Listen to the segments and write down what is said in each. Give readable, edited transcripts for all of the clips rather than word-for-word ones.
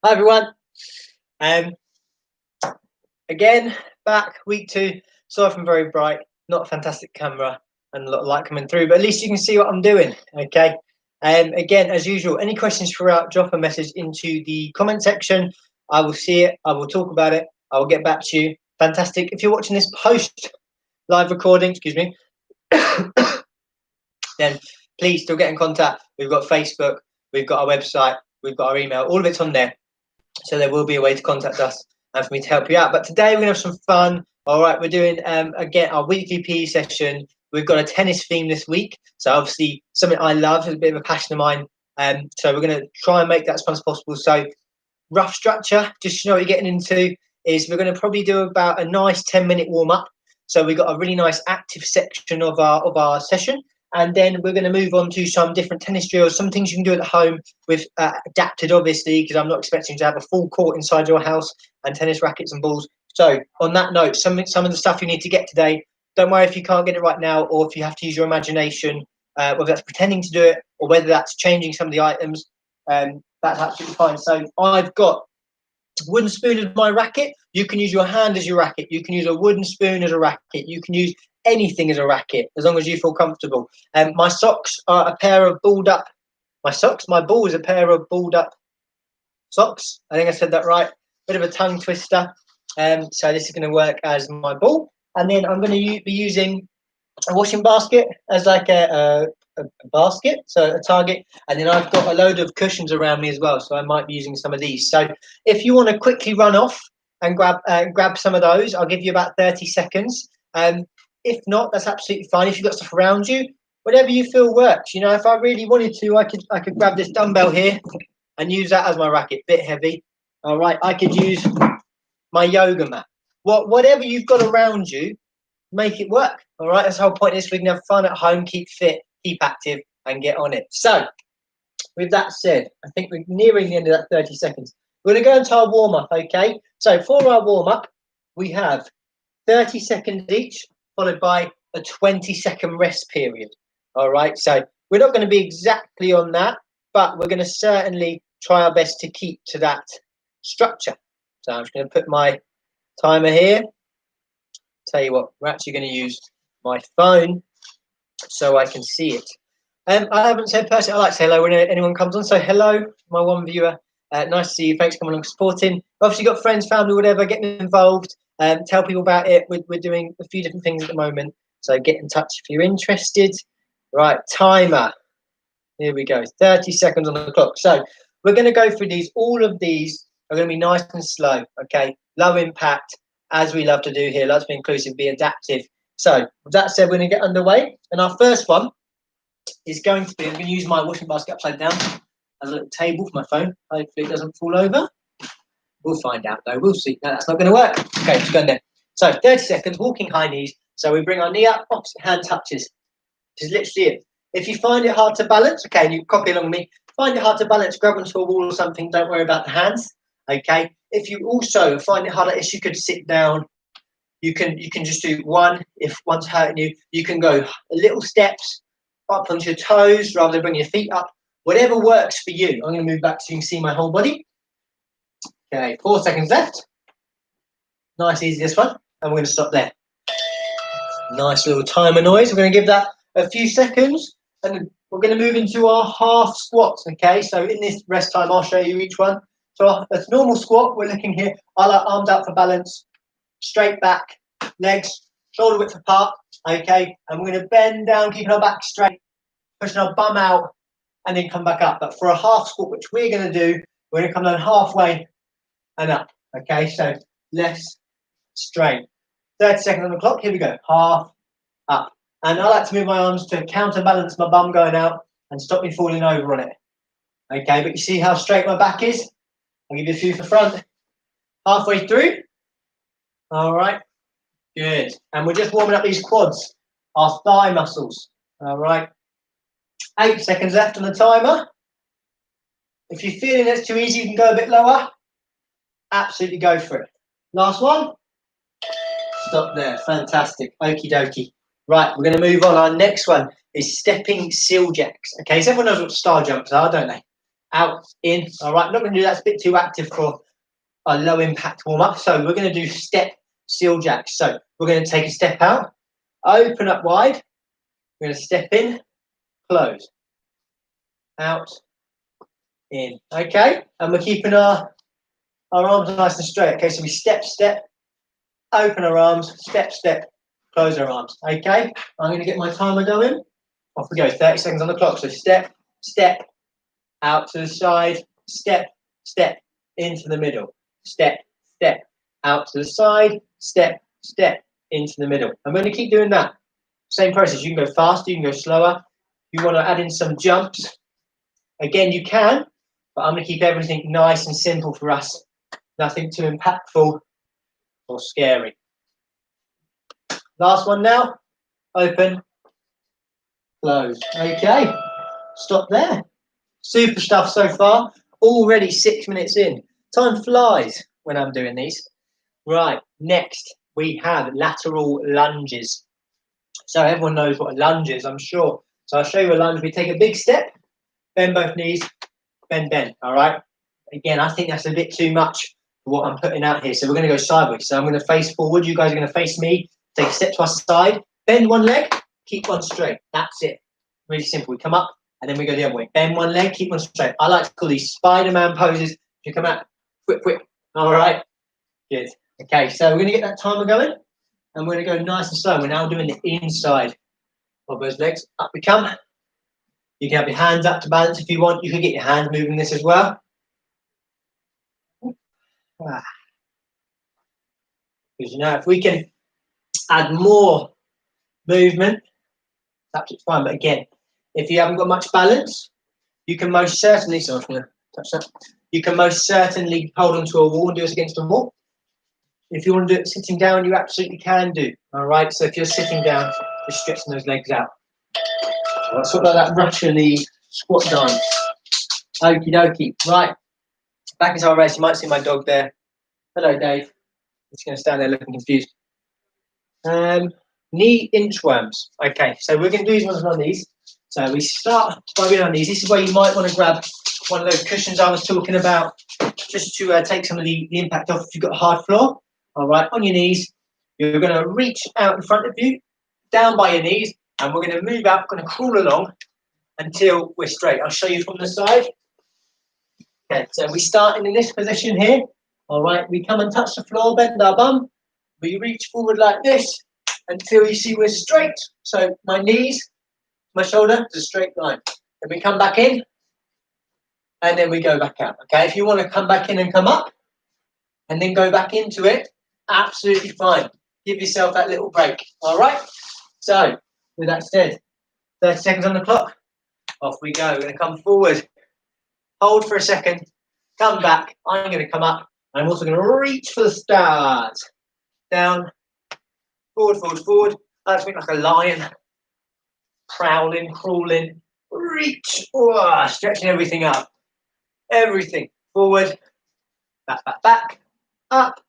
Hi everyone. Um, again, back week 2. Sorry if I'm very bright, not a fantastic camera and a lot of light coming through, but at least you can see what I'm doing. Okay. Again, as usual, any questions throughout, drop a message into the comment section. I will see it. I will talk about it. I will get back to you. Fantastic. If you're watching this post live recording, excuse me, then please still get in contact. We've got Facebook, we've got our website, we've got our email. All of it's on there. So there will be a way to contact us and for me to help you out. But today we're going to have some fun. All right, we're doing, again, our weekly PE session. We've got a tennis theme this week. So obviously something I love, is a bit of a passion of mine. So we're going to try and make that as fun as possible. So rough structure, just to know what you're getting into, is we're going to probably do about a nice 10-minute warm-up. So we've got a really nice active section of our session. And then we're going to move on to some different tennis drills, some things you can do at home with adapted, obviously, because I'm not expecting you to have a full court inside your house and tennis rackets and balls. So on that note, some of the stuff you need to get today, don't worry if you can't get it right now or if you have to use your imagination, whether that's pretending to do it or whether that's changing some of the items, that's absolutely fine. So I've got wooden spoon as my racket. You can use your hand as your racket. You can use a wooden spoon as a racket. You can use anything as a racket as long as you feel comfortable. My socks are a pair of balled up. My ball is a pair of balled up socks. I think I said that right. Bit of a tongue twister. So this is going to work as my ball. And then I'm going to be using a washing basket as like a basket, so a target, and then I've got a load of cushions around me as well, so I might be using some of these. So if you want to quickly run off and grab some of those, I'll give you about 30 seconds. If not, that's absolutely fine. If you've got stuff around you, whatever you feel works. You know, if I really wanted to, I could grab this dumbbell here and use that as my racket. Bit heavy. All right, I could use my yoga mat. Whatever you've got around you, make it work. All right, that's the whole point of this. We can have fun at home, keep fit, keep active, and get on it. So with that said, I think we're nearing the end of that 30 seconds. We're going to go into our warm-up, okay? So for our warm-up, we have 30 seconds each, followed by a 20-second rest period. All right, so we're not going to be exactly on that, but we're going to certainly try our best to keep to that structure. So I'm just going to put my timer here. Tell you what, we're actually going to use my phone so I can see it. I haven't said personally, I like to say hello when anyone comes on. So hello, my one viewer. Nice to see you. Thanks for coming along supporting. Obviously, you've got friends, family, whatever, get involved. Tell people about it. We're doing a few different things at the moment. So get in touch if you're interested. Right, timer. Here we go. 30 seconds on the clock. So we're going to go through these. All of these are going to be nice and slow, okay? Low impact, as we love to do here. Let's be inclusive, be adaptive. So with that said, we're going to get underway. And our first one is going to be, I'm going to use my washing basket upside down as a little table for my phone. Hopefully it doesn't fall over. We'll find out though. We'll see. No, that's not going to work. Okay, just go in there. So 30 seconds, walking high knees. So we bring our knee up, opposite hand touches. Which is literally it. If you find it hard to balance, okay, and you copy along with me, find it hard to balance, grab onto a wall or something, don't worry about the hands, okay? If you also find it harder, if you could sit down, you can just do one. If one's hurting you, you can go little steps up onto your toes rather than bring your feet up. Whatever works for you. I'm going to move back so you can see my whole body. Okay, 4 seconds left. Nice, easy this one. And we're going to stop there. Nice little timer noise. We're going to give that a few seconds. And we're going to move into our half squats, okay? So in this rest time, I'll show you each one. So a normal squat, we're looking here. I like arms out for balance, straight back, legs, shoulder width apart, okay? And we're going to bend down, keeping our back straight, pushing our bum out, and then come back up. But for a half squat, which we're going to do, we're going to come down halfway and up, okay? So less straight. 30 seconds on the clock. Here we go. Half, up. And I like to move my arms to counterbalance my bum going out and stop me falling over on it. Okay, but you see how straight my back is? I'll give you a few for front. Halfway through. All right. Good. And we're just warming up these quads, our thigh muscles. All right. 8 seconds left on the timer. If you're feeling that's too easy, you can go a bit lower. Absolutely go for it. Last one. Stop there. Fantastic. Okie dokie. Right, we're going to move on. Our next one is stepping seal jacks. Okay, so everyone knows what star jumps are, don't they? out, in. All right, I'm not going to do that. It's a bit too active for a low impact warm up. So we're going to do step seal jacks. So we're going to take a step out, open up wide. We're going to step in, close, out, in. Okay, and we're keeping our arms nice and straight. Okay, so we step, step, open our arms, step, step, close our arms. Okay, I'm going to get my timer going. Off we go. 30 seconds on the clock. So step, step, out to the side, step, step, into the middle, step, step, out to the side, step, step, into the middle. I'm going to keep doing that. Same process. You can go faster, you can go slower. If you want to add in some jumps, again, you can, but I'm going to keep everything nice and simple for us. Nothing too impactful or scary. Last one now. Open, close. Okay, stop there. Super stuff so far. Already 6 minutes in. Time flies when I'm doing these. Right, next we have lateral lunges. So everyone knows what a lunge is, I'm sure. So I'll show you a lunge. We take a big step, bend both knees, bend, bend. All right. Again, I think that's a bit too much for what I'm putting out here. So we're going to go sideways. So I'm going to face forward. You guys are going to face me. Take a step to our side. Bend one leg, keep one straight. That's it. Really simple. We come up and then we go the other way. Bend one leg, keep one straight. I like to call these Spider-Man poses. You come out, whip, whip. All right. Good. Okay, so we're going to get that timer going. And we're going to go nice and slow. We're now doing the inside of those legs. Up we come. You can have your hands up to balance if you want. You can get your hands moving this as well. Because you know, if we can add more movement, that's absolutely fine. But again, if you haven't got much balance, you can most certainly, so I'm just going to touch that. You can most certainly hold onto a wall and do this against a wall. If you want to do it sitting down, you absolutely can do. All right. So if you're sitting down, just stretching those legs out. Well, sort of like that Russian squat dance. Okie dokie. Right. Back into our race. You might see my dog there. Hello, Dave. He's going to stand there looking confused. Knee inchworms. Okay. So we're going to do these ones on these. So we start by being on these. This is where you might want to grab one of those cushions I was talking about, just to take some of the impact off if you've got a hard floor. All right, on your knees, you're going to reach out in front of you, down by your knees, and we're going to move up, going to crawl along until we're straight. I'll show you from the side. Okay, so we start in this position here. All right, we come and touch the floor, bend our bum. We reach forward like this until you see we're straight. So my knees, my shoulder, is a straight line. Then we come back in, and then we go back out. Okay, if you want to come back in and come up, and then go back into it, absolutely fine. Give yourself that little break. All right. So with that said, 30 seconds on the clock. Off we go. We're going to come forward. Hold for a second. Come back. I'm going to come up. I'm also going to reach for the stars. Down. Forward, forward, forward. That's like a lion. Prowling, crawling. Reach. Oh, stretching everything up. Everything. Forward. Back, back, back. Up.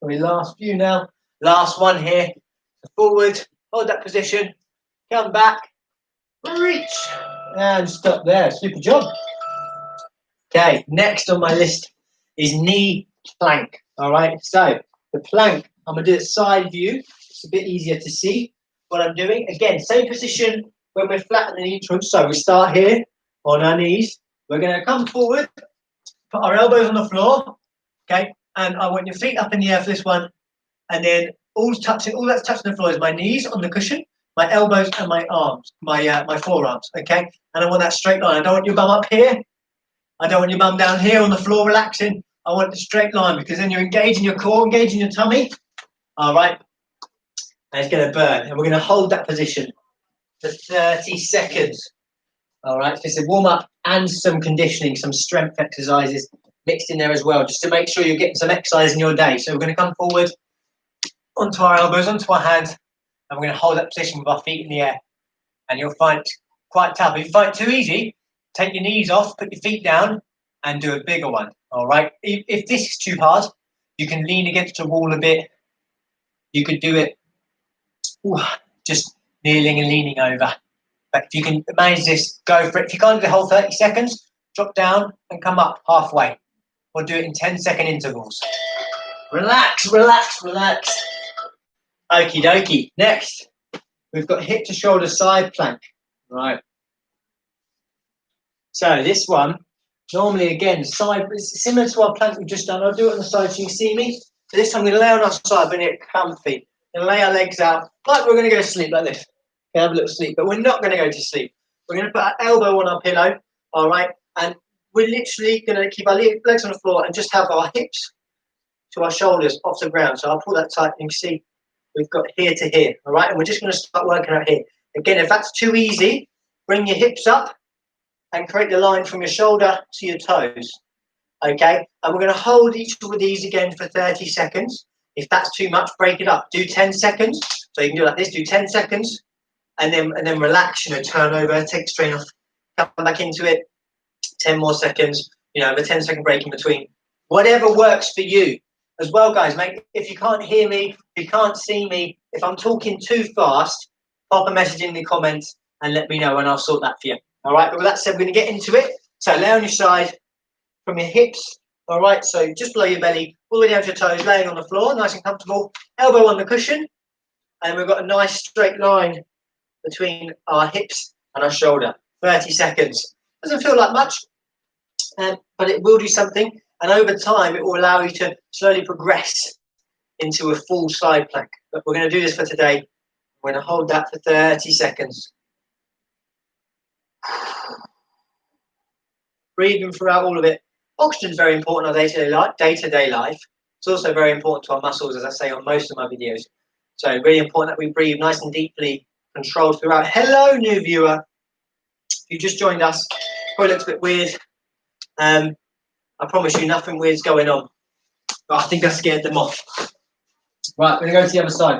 We last few now. Last one here. Forward. Hold that position. Come back. Reach. And stop there. Super job. Okay, next on my list is knee plank. All right, so the plank, I'm going to do it side view. It's a bit easier to see what I'm doing. Again, same position when we're flat in the knee trunk. So we start here on our knees. We're going to come forward, put our elbows on the floor. Okay, and I want your feet up in the air for this one. And then all that's touching the floor is my knees on the cushion, my elbows and my arms, my forearms, okay? And I want that straight line. I don't want your bum up here. I don't want your bum down here on the floor relaxing. I want the straight line because then you're engaging your core, engaging your tummy. All right. And it's going to burn. And we're going to hold that position for 30 seconds. All right. So it's a warm up and some conditioning, some strength exercises mixed in there as well, just to make sure you're getting some exercise in your day. So we're going to come forward onto our elbows, onto our hands, and we're going to hold that position with our feet in the air. And you'll find it quite tough. If you find it too easy, take your knees off, put your feet down, and do a bigger one. All right. If this is too hard, you can lean against the wall a bit. You could do it just kneeling and leaning over. But if you can manage this, go for it. If you can't do the whole 30 seconds, drop down and come up halfway. We'll do it in 10-second intervals. Relax, relax, relax. Okie dokie. Next, we've got hip to shoulder side plank. Right. So this one, normally again, side, it's similar to our plank we've just done. I'll do it on the side so you can see me. So this time we're going to lay on our side, bring it comfy. And lay our legs out like we're going to go to sleep like this. Okay, have a little sleep, but we're not going to go to sleep. We're going to put our elbow on our pillow, all right? And we're literally going to keep our legs on the floor and just have our hips to our shoulders off the ground. So I'll pull that tight and you can see we've got here to here, all right? And we're just going to start working out here. Again, if that's too easy, bring your hips up and create the line from your shoulder to your toes, okay? And we're going to hold each of these again for 30 seconds. If that's too much, break it up. Do 10 seconds. So you can do like this, do 10 seconds, and then relax, turn over, take strain off, come back into it, 10 more seconds, have a 10-second break in between. Whatever works for you. As well, guys, mate, if you can't hear me, if you can't see me, if I'm talking too fast, pop a message in the comments and let me know and I'll sort that for you. All right, but with that said, we're going to get into it. So lay on your side from your hips. All right, so just below your belly, all the way down to your toes, laying on the floor, nice and comfortable. Elbow on the cushion. And we've got a nice straight line between our hips and our shoulder. 30 seconds. Doesn't feel like much, but it will do something. And over time, it will allow you to slowly progress into a full side plank. But we're going to do this for today. We're going to hold that for 30 seconds. Breathing throughout all of it. Oxygen is very important in our day-to-day life. It's also very important to our muscles, as I say on most of my videos. So really important that we breathe nice and deeply, controlled throughout. Hello, new viewer. If you just joined us, probably looks a bit weird. I promise you nothing weird's going on. But I think I scared them off. Right, we're going to go to the other side.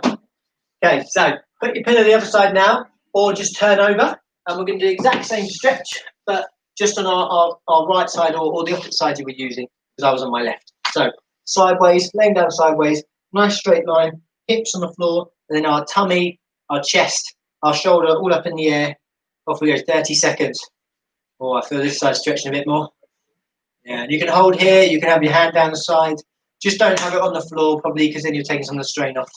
Okay, so put your pillow the other side now, or just turn over. And we're going to do the exact same stretch, but just on our right side or the opposite side you were using, because I was on my left. So sideways, laying down sideways, nice straight line, hips on the floor, and then our tummy, our chest, our shoulder all up in the air. Off we go, 30 seconds. Oh, I feel this side stretching a bit more. Yeah, and you can hold here, you can have your hand down the side. Just don't have it on the floor, probably, because then you're taking some of the strain off.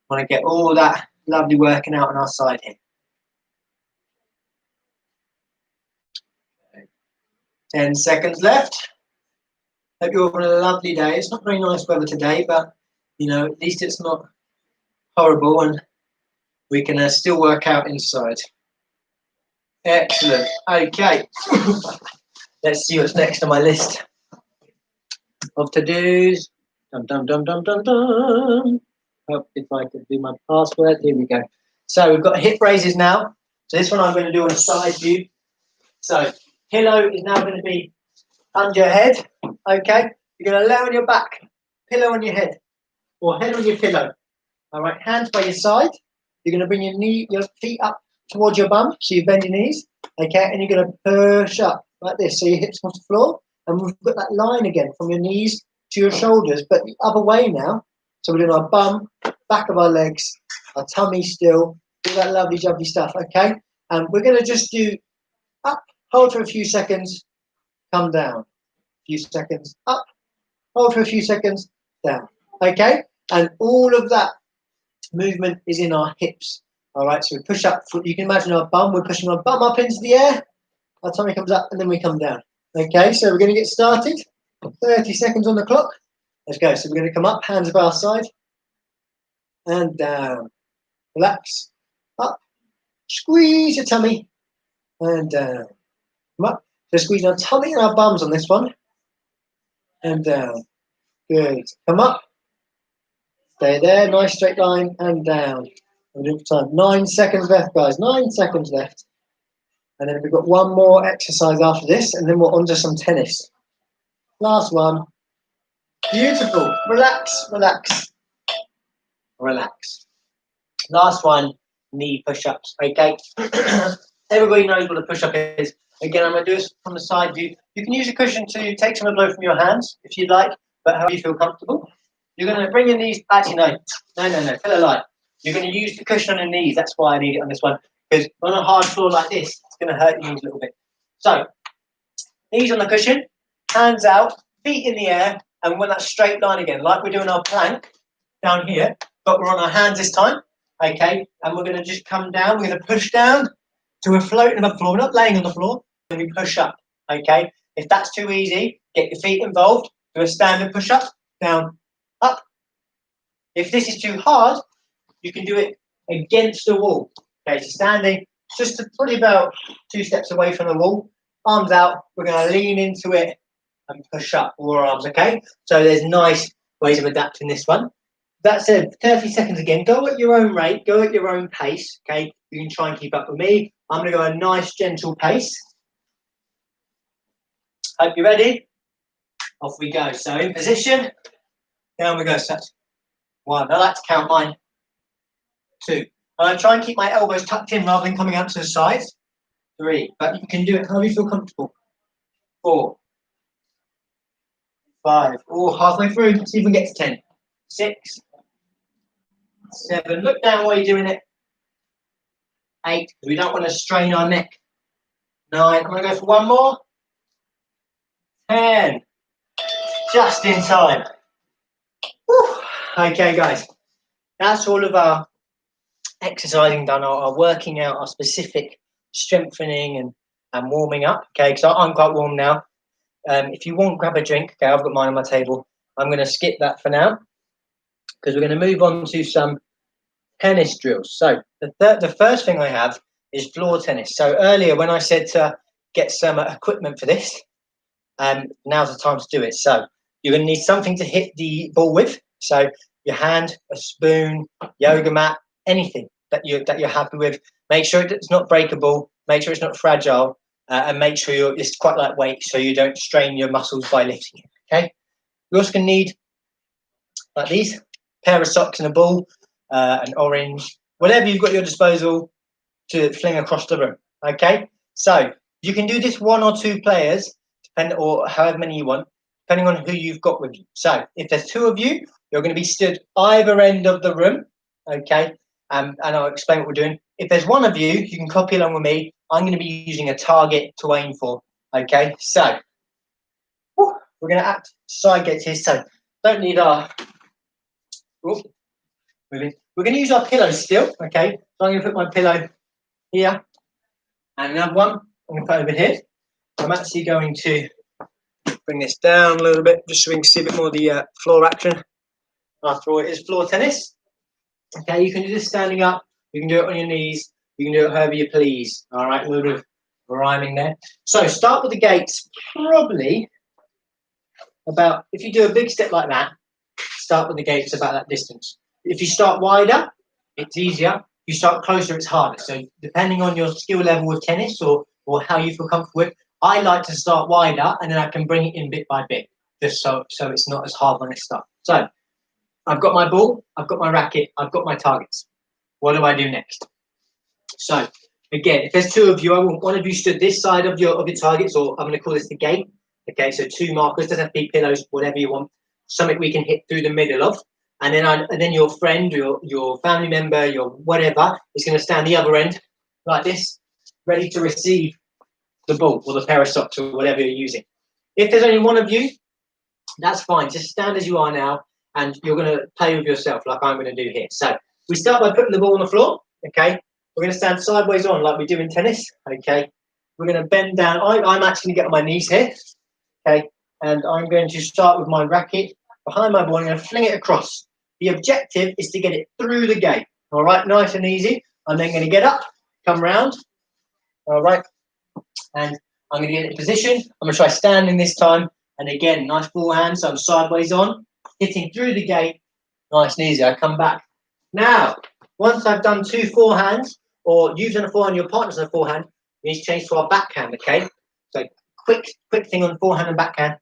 Want to get all that lovely working out on our side here. 10 seconds left. Hope you're having a lovely day. It's not very nice weather today, but, at least it's not horrible and we can still work out inside. Excellent. Okay. Let's see what's next on my list of to-dos. Dum, dum, dum, dum, dum, dum. Hope if I could do my password. Here we go. So we've got hip raises now. So this one I'm going to do on a side view. So pillow is now going to be under your head. Okay. You're going to lay on your back, pillow on your head, or head on your pillow. All right. Hands by your side. You're going to bring your feet up towards your bum, so you bend your knees. Okay. And you're going to push up like this, so your hips come to the floor. And we've got that line again from your knees to your shoulders, but the other way now. So we're doing our bum, back of our legs, our tummy still, all that lovely, jubbly stuff, okay? And we're going to just do up, hold for a few seconds, come down. A few seconds, up, hold for a few seconds, down, okay? And all of that movement is in our hips, all right? So we push up, you can imagine our bum, we're pushing our bum up into the air, our tummy comes up, and then we come down. Okay, so we're going to get started. 30 seconds on the clock. Let's go. So we're going to come up, hands by our side, and down. Relax. Up. Squeeze your tummy, and down. Come up. So squeeze our tummy and our bums on this one, and down. Good. Come up. Stay there. Nice straight line, and down. We're doing for time. 9 seconds left, guys. 9 seconds left. And then we've got one more exercise after this, and then we're on to some tennis. Last one. Beautiful. Relax, relax, relax. Last one, knee push-ups, okay? Everybody knows what a push-up is. Again, I'm going to do this from the side view. You can use a cushion to take some of the blow from your hands, if you'd like, but however you feel comfortable. You're going to bring your knees, actually, no, feel alive. You're going to use the cushion on your knees. That's why I need it on this one. Because on a hard floor like this, it's going to hurt your knees a little bit. So, knees on the cushion, hands out, feet in the air, and we want that straight line again, like we're doing our plank down here, but we're on our hands this time, okay? And we're going to just come down, we're going to push down to we're floating above the floor, we're not laying on the floor, and we push up, okay? If that's too easy, get your feet involved, do a standard push up, down, up. If this is too hard, you can do it against the wall, okay? So standing just probably about 2 steps away from the wall, arms out, we're going to lean into it and push up all our arms, okay? So there's nice ways of adapting this one. That said, 30 seconds again, go at your own rate, go at your own pace, okay? You can try and keep up with me. I'm going to go at a nice, gentle pace. Hope you're ready. Off we go. So in position, down we go. So that's 1. I like to count mine. 2. I try and keep my elbows tucked in rather than coming out to the sides. 3. But you can do it however you feel comfortable. 4. 5. Oh, halfway through. Let's see if we can get to 10. 6. 7. Look down while you're doing it. 8. We don't want to strain our neck. 9. I'm going to go for 1 more. 10. Just in time. Whew. Okay, guys. That's all of our exercising done, our working out, our specific strengthening and warming up. Okay, because I'm quite warm now. If you want, grab a drink. Okay, I've got mine on my table. I'm going to skip that for now because we're going to move on to some tennis drills. So the first thing I have is floor tennis. So earlier when I said to get some equipment for this, now's the time to do it. So you're going to need something to hit the ball with. So your hand, a spoon, yoga mat, anything that you're happy with. Make sure it's not breakable. Make sure it's not fragile, and make sure it's quite lightweight so you don't strain your muscles by lifting it. Okay. You're also going to need like these pair of socks and a ball, an orange, whatever you've got at your disposal to fling across the room. Okay. So you can do this 1 or 2 players, or however many you want, depending on who you've got with you. So if there's 2 of you, you're going to be stood either end of the room, okay? And I'll explain what we're doing. If there's 1 of you, you can copy along with me. I'm going to be using a target to aim for, okay? So we're going to act side gates here. So don't need our... moving. We're going to use our pillows still, okay? So I'm going to put my pillow here. And another one I'm going to put over here. I'm actually going to bring this down a little bit just so we can see a bit more of the floor action. After all, it is floor tennis. Okay, you can do this standing up. You can do it on your knees. You can do it however you please. All right, a little bit of rhyming there. So start with the gates, probably about, if you do a big step like that, start with the gates about that distance. If you start wider, it's easier. If you start closer, it's harder. So depending on your skill level with tennis or how you feel comfortable with, I like to start wider and then I can bring it in bit by bit, just so it's not as hard when I start. So I've got my ball, I've got my racket, I've got my targets. What do I do next? So again, if there's 2 of you, I want 1 of you stood this side of your targets, or I'm going to call this the gate. Okay, so 2 markers, doesn't have to be pillows, whatever you want, something we can hit through the middle of. And then your friend, your family member, your whatever is going to stand the other end like this, ready to receive the ball or the pair of socks or whatever you're using. If there's only 1 of you, that's fine. Just stand as you are now, and you're going to play with yourself like I'm going to do here. So we start by putting the ball on the floor. Okay, we're going to stand sideways on like we do in tennis. Okay, we're going to bend down. I'm actually going to get on my knees here. Okay, and I'm going to start with my racket behind my ball. I'm going to fling it across. The objective is to get it through the gate. All right, nice and easy. I'm then going to get up, come round. All right. And I'm going to get in position. I'm going to try standing this time. And again, nice forehand. So I'm sideways on, hitting through the gate. Nice and easy. I come back. Now, once I've done 2 forehands, or you've done a forehand, your partner's done a forehand, we need to change to our backhand, okay? So quick thing on forehand and backhand.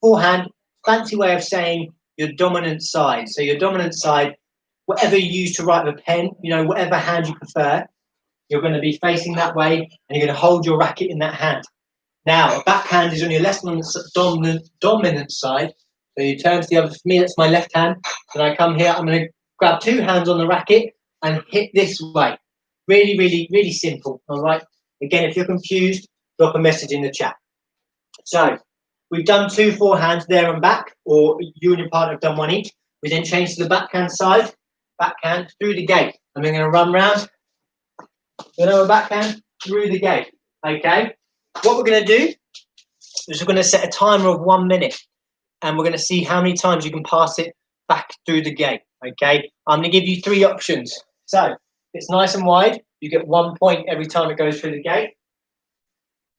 Forehand, fancy way of saying your dominant side. So your dominant side, whatever you use to write with a pen, whatever hand you prefer, you're going to be facing that way, and you're going to hold your racket in that hand. Now, a backhand is on your less dominant side. So you turn to the other. For me, that's my left hand. And I come here. I'm going to grab 2 hands on the racket and hit this way. Really, really, really simple. All right. Again, if you're confused, drop a message in the chat. So we've done 2 forehands there and back, or you and your partner have done one each. We then change to the backhand side, backhand through the gate. And we're going to run round, another backhand through the gate. Okay? What we're going to do is we're going to set a timer of 1 minute, and we're going to see how many times you can pass it back through the gate. Okay? I'm going to give you 3 options. So it's nice and wide. You get 1 point every time it goes through the gate.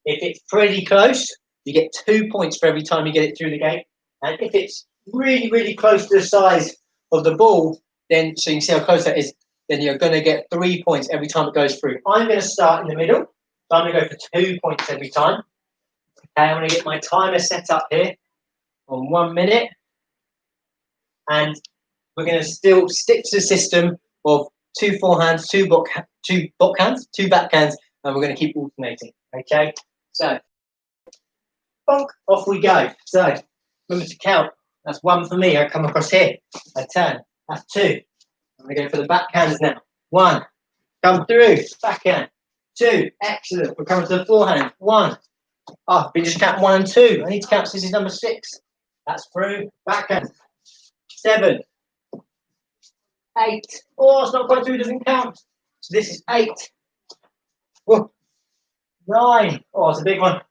If it's pretty close, you get 2 points for every time you get it through the gate. And if it's really, really close to the size of the ball, then so you can see how close that is, then you're going to get 3 points every time it goes through. I'm going to start in the middle. So I'm going to go for 2 points every time. Okay, I'm going to get my timer set up here on 1 minute. And we're going to still stick to the system of 2 forehands, 2 backhands, and we're going to keep alternating. Okay, so bonk, off we go. So remember to count. That's 1 for me. I come across here. I turn. That's 2. I'm going to go for the backhands now. 1. Come through. Backhand. 2. Excellent. We're coming to the forehand. 1. Oh, we just count 1 and 2. I need to count. This is number 6. That's through. Backhand. 7. 8. Oh, it's not quite through. Doesn't count. So this is 8. Whoa. 9. Oh, it's a big one.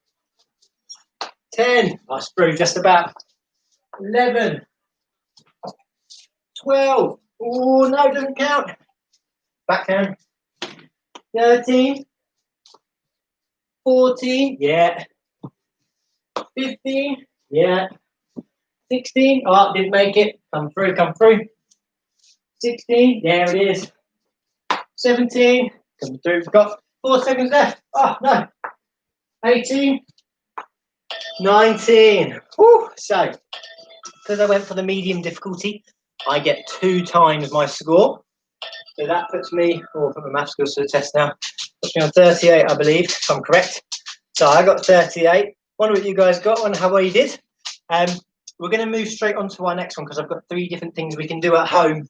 10. That's through just about. 11. 12. Oh, no, it doesn't count. Backhand. 13. 14. Yeah. 15. Yeah. 16. Oh, didn't make it. Come through, come through. 16. There it is. 17. Come through. We've got 4 seconds left. Oh, no. 18. 19. Whew. So, because I went for the medium difficulty, I get 2 times my score. So that puts me, I'll put my math skills to the test now, puts me on 38, I believe, if I'm correct. So I got 38. Wonder what you guys got, wonder how well you did. We're going to move straight on to our next one because I've got 3 different things we can do at home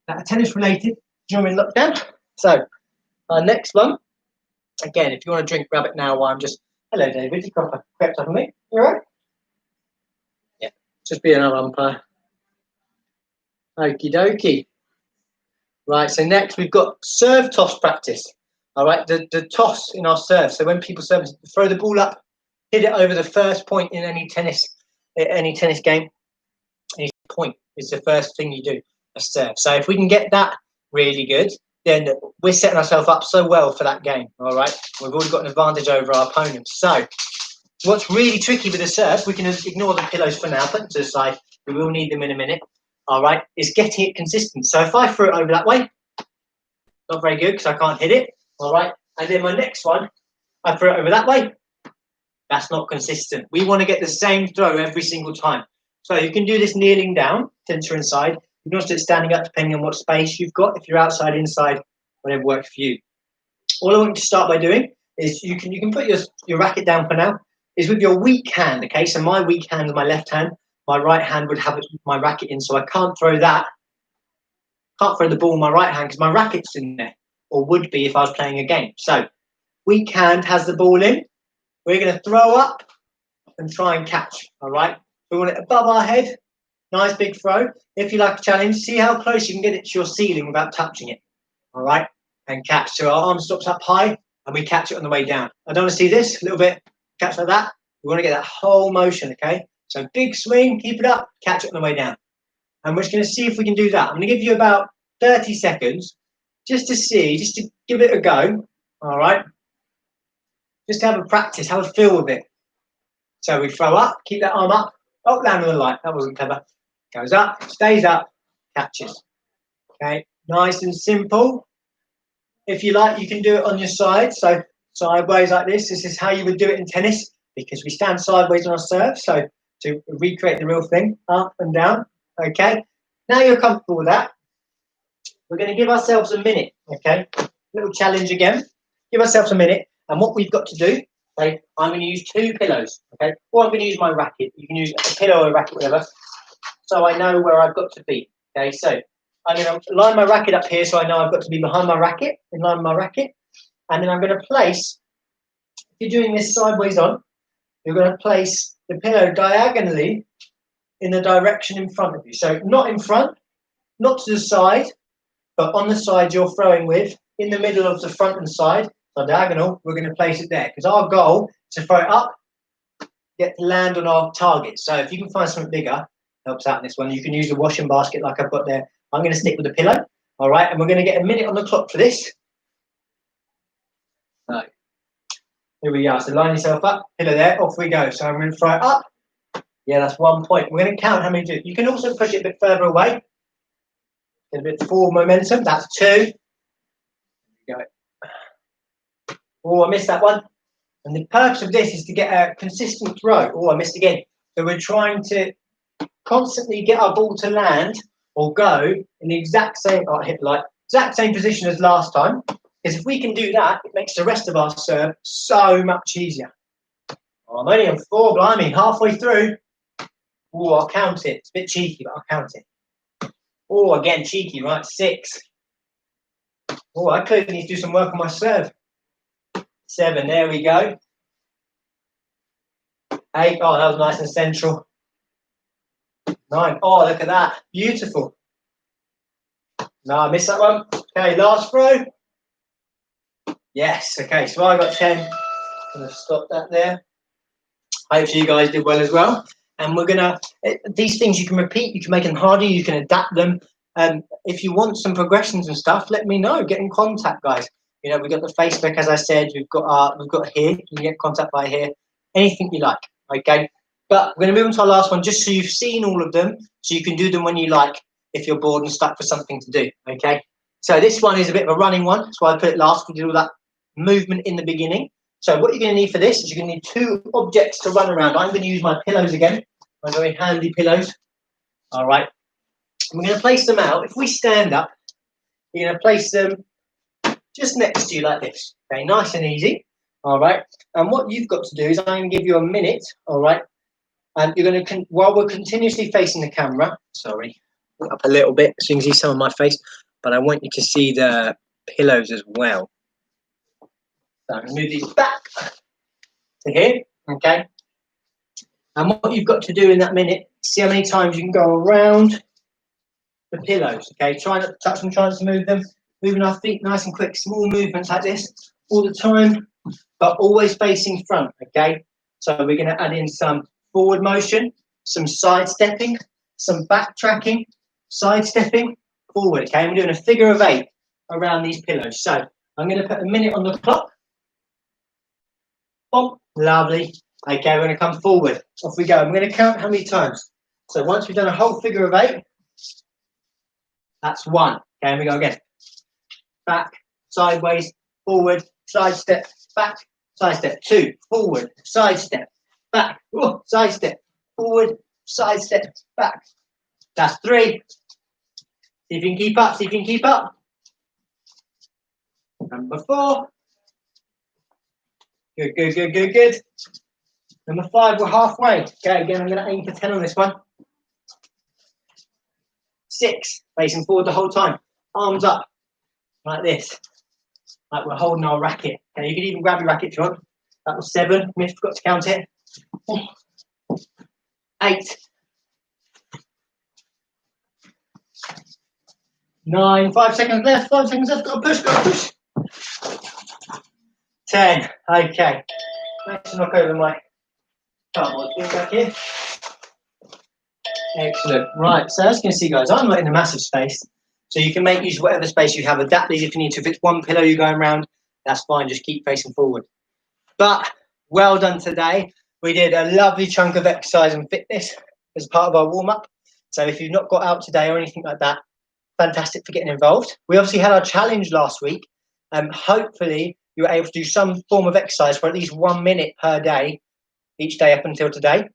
that are tennis related during lockdown. So our next one, again, if you want to drink, grab it now while I'm just, hello David, you crept up on me, you all right? Yeah, just be another umpire. Okie dokie. Right, so next we've got serve toss practice. All right, the toss in our serve. So when people serve, throw the ball up, hit it over the first point in any tennis game. Any point is the first thing you do, a serve. So if we can get that really good, then we're setting ourselves up so well for that game. All right, we've already got an advantage over our opponents. So what's really tricky with the serve, we can ignore the pillows for now, put them to the side. We will need them in a minute. All right, is getting it consistent. So if I throw it over that way, not very good because I can't hit it. All right, and then my next one, I throw it over that way. That's not consistent. We want to get the same throw every single time. So you can do this kneeling down, tennis inside. You can also do it standing up depending on what space you've got. If you're outside, inside, whatever works for you. All I want you to start by doing is you can put your racket down for now. Is with your weak hand. Okay, so my weak hand is my left hand. My right hand would have my racket in, so I can't throw that. Can't throw the ball in my right hand because my racket's in there, or would be if I was playing a game. So weak hand has the ball in. We're going to throw up and try and catch. All right. We want it above our head. Nice big throw. If you like a challenge, see how close you can get it to your ceiling without touching it. All right. And catch. So our arm stops up high and we catch it on the way down. I don't want to see this. A little bit. Catch like that. We want to get that whole motion. Okay. So big swing. Keep it up. Catch it on the way down. And we're just going to see if we can do that. I'm going to give you about 30 seconds just to give it a go. All right. Just to have a practice, have a feel with it. So we throw up, keep that arm up. Oh, land on the light. That wasn't clever. Goes up, stays up, catches. Okay, nice and simple. If you like, you can do it on your side. So sideways like this. This is how you would do it in tennis because we stand sideways on our serve. So to recreate the real thing, up and down. Okay, now you're comfortable with that. We're going to give ourselves a minute. Okay, little challenge again. Give ourselves a minute. And what we've got to do, okay, I'm going to use 2 pillows, okay? Or I'm going to use my racket. You can use a pillow or a racket, whatever. So I know where I've got to be, okay? So I'm going to line my racket up here so I know I've got to be behind my racket, in line with my racket. And then I'm going to place, if you're doing this sideways on, you're going to place the pillow diagonally in the direction in front of you. So not in front, not to the side, but on the side you're throwing with, in the middle of the front and side, so diagonal, we're going to place it there. Because our goal is to throw it up, get to land on our target. So if you can find something bigger, helps out in this one. You can use the washing basket like I've got there. I'm going to stick with the pillow. All right, and we're going to get a minute on the clock for this. So here we are. So line yourself up, pillow there, off we go. So I'm going to throw it up. Yeah, that's 1 point. We're going to count how many do. You can also push it a bit further away. Get a bit forward momentum. That's 2. There we go. Oh, I missed that one. And the purpose of this is to get a consistent throw. Oh, I missed again. So we're trying to constantly get our ball to land or go in the exact same, oh, I hit the light, exact same position as last time. Because if we can do that, it makes the rest of our serve so much easier. Oh, I'm only on 4, blimey, halfway through. Oh, I'll count it. It's a bit cheeky, but I'll count it. Oh, again, cheeky, right? 6. Oh, I clearly need to do some work on my serve. 7, there we go. 8, oh, that was nice and central. 9, oh, look at that. Beautiful. No, I missed that one. Okay, last throw. Yes, okay, so I got 10. I'm going to stop that there. Hopefully you guys did well as well. And we're going to, these things you can repeat, you can make them harder, you can adapt them. If you want some progressions and stuff, let me know. Get in contact, guys. You know, we've got the Facebook, as I said, we've got here, you can get contact by here, anything you like, okay? But we're going to move on to our last one, just so you've seen all of them, so you can do them when you like, if you're bored and stuck for something to do, okay? So this one is a bit of a running one, that's why I put it last. We did all that movement in the beginning. So what you're going to need for this is you're going to need 2 objects to run around. I'm going to use my pillows again, my very handy pillows. All right. I'm going to place them out. If we stand up, you're going to place them just next to you like this. Okay, nice and easy. All right. And what you've got to do is I'm going to give you a minute. All right. And you're going to, while we're continuously facing the camera, sorry, up a little bit so you can see some of my face, but I want you to see the pillows as well. So I'm going to move these back to here. Okay. And what you've got to do in that minute, see how many times you can go around the pillows, okay? Try not to touch them, try to move them, moving our feet nice and quick, small movements like this all the time, but always facing front, okay? So we're going to add in some forward motion, some side stepping, some backtracking, side stepping, forward, okay? And we're doing a figure of 8 around these pillows. So I'm going to put a minute on the clock. Boom, lovely. Okay, we're going to come forward. Off we go. I'm going to count how many times. So once we've done a whole figure of 8, that's 1. Okay, and we go again. Back, sideways, forward, side step, back, side step. 2, forward, side step, back, side step, forward, side step, back. That's 3. See if you can keep up, see if you can keep up. Number 4. Good, good, good, good, good. Number 5, we're halfway. Okay, again, I'm going to aim for 10 on this one. 6, facing forward the whole time. Arms up, like this. Like we're holding our racket. Okay, you can even grab your racket if you want. That was 7. I forgot to count it. 8. 9. 5 seconds left. 5 seconds left. Got to push, got to push. 10. Okay. Let's knock over my cardboard back here. Excellent. Right, so as you can see, guys, I'm not in a massive space, so you can make use of whatever space you have. Adapt these if you need to. If it's one pillow you're going around, that's fine. Just keep facing forward. But well done today. We did a lovely chunk of exercise and fitness as part of our warm-up. So if you've not got out today or anything like that, fantastic for getting involved. We obviously had our challenge last week. Hopefully you were able to do some form of exercise for at least 1 minute per day, each day up until today.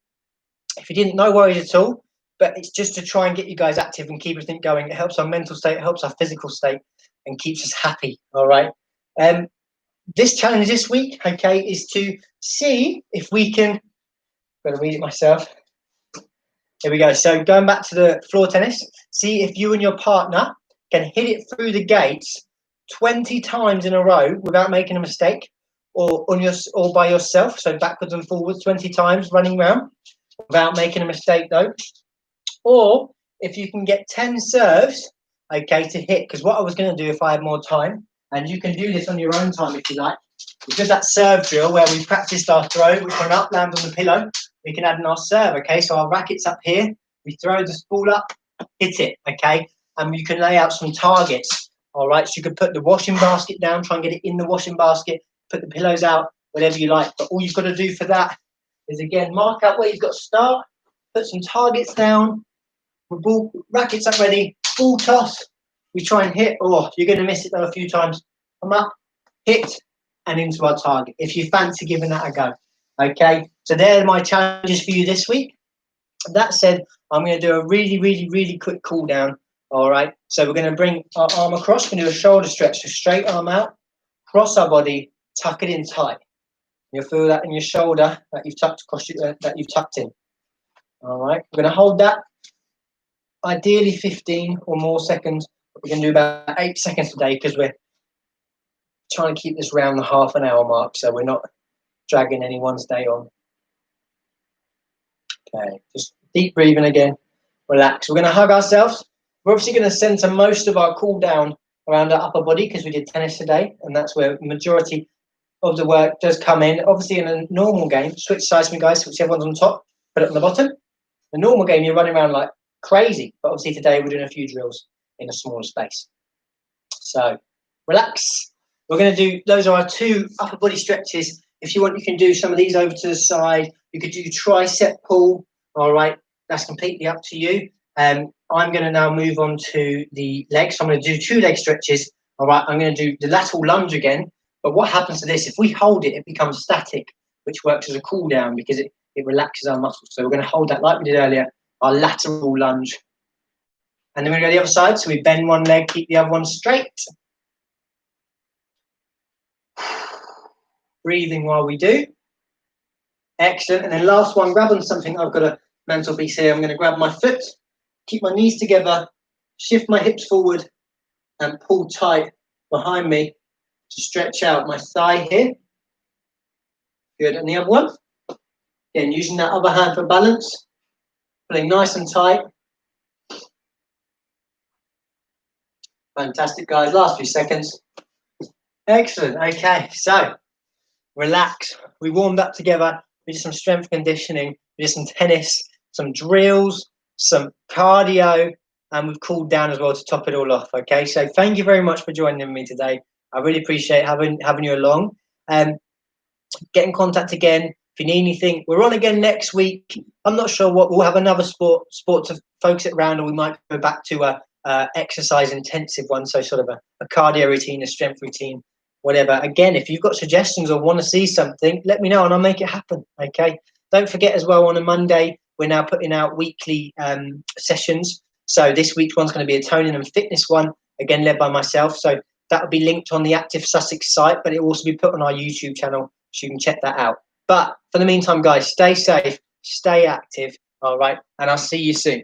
If you didn't, no worries at all. But it's just to try and get you guys active and keep everything going. It helps our mental state, it helps our physical state, and keeps us happy. All right. This challenge this week, okay, is to see if we can. I'm going to read it myself. Here we go. So going back to the floor tennis, see if you and your partner can hit it through the gates 20 times in a row without making a mistake, or or by yourself, so backwards and forwards 20 times running round without making a mistake though. Or if you can get 10 serves, okay, to hit, because what I was going to do if I had more time, and you can do this on your own time if you like, because that serve drill where we practiced our throw, which went up, land on the pillow, we can add in our serve, okay? So our racket's up here, we throw the ball up, hit it, okay? And you can lay out some targets, all right? So you could put the washing basket down, try and get it in the washing basket, put the pillows out, whatever you like. But all you've got to do for that is, again, mark out where you've got to start, put some targets down, the ball, rackets up ready, ball toss, we try and hit. Oh, you're going to miss it though a few times. Come up, hit, and into our target, if you fancy giving that a go. Okay, so they're my challenges for you this week. That said, I'm going to do a really quick cool down. All right, so we're going to bring our arm across, we're going to do a shoulder stretch, so straight arm out, cross our body, tuck it in tight. You'll feel that in your shoulder that you've tucked across, that you've tucked in. All right, we're going to hold that ideally 15 or more seconds, but we're going to do about 8 seconds today because we're trying to keep this around the half an hour mark, so we're not dragging anyone's day on. Okay, just deep breathing again, relax. We're going to hug ourselves. We're obviously going to center most of our cool down around our upper body because we did tennis today, and that's where the majority of the work does come in. Obviously, in a normal game, switch sides for me, guys, which everyone's on top, put it on the bottom. The normal game, you're running around like crazy, but obviously today we're doing a few drills in a smaller space. So relax. We're going to do, those are our 2 upper body stretches. If you want, you can do some of these over to the side. You could do tricep pull. All right, that's completely up to you. I'm going to now move on to the legs. So I'm going to do 2 leg stretches. All right, I'm going to do the lateral lunge again. But what happens to this? If we hold it, it becomes static, which works as a cool down because it relaxes our muscles. So we're going to hold that like we did earlier, our lateral lunge. And then we're going to go to the other side. So we bend one leg, keep the other one straight. Breathing while we do. Excellent. And then last one, grab on something. I've got a mental piece here. I'm going to grab my foot, keep my knees together, shift my hips forward, and pull tight behind me to stretch out my thigh here. Good. And the other one. Again, using that other hand for balance. Pulling nice and tight. Fantastic, guys. Last few seconds. Excellent. Okay, so relax. We warmed up together. We did some strength conditioning. We did some tennis, some drills, some cardio, and we've cooled down as well to top it all off. Okay, so thank you very much for joining me today. I really appreciate having you along. Get in contact again if you need anything. We're on again next week. I'm not sure what we'll have another sport to focus it around, or we might go back to a exercise intensive one, so sort of a cardio routine, a strength routine, whatever. Again, if you've got suggestions or want to see something, let me know and I'll make it happen. Okay. Don't forget as well, on a Monday, we're now putting out weekly sessions. So this week's one's going to be a toning and fitness one, again, led by myself. So that will be linked on the Active Sussex site, but it will also be put on our YouTube channel, so you can check that out. But for the meantime, guys, stay safe, stay active. All right. And I'll see you soon.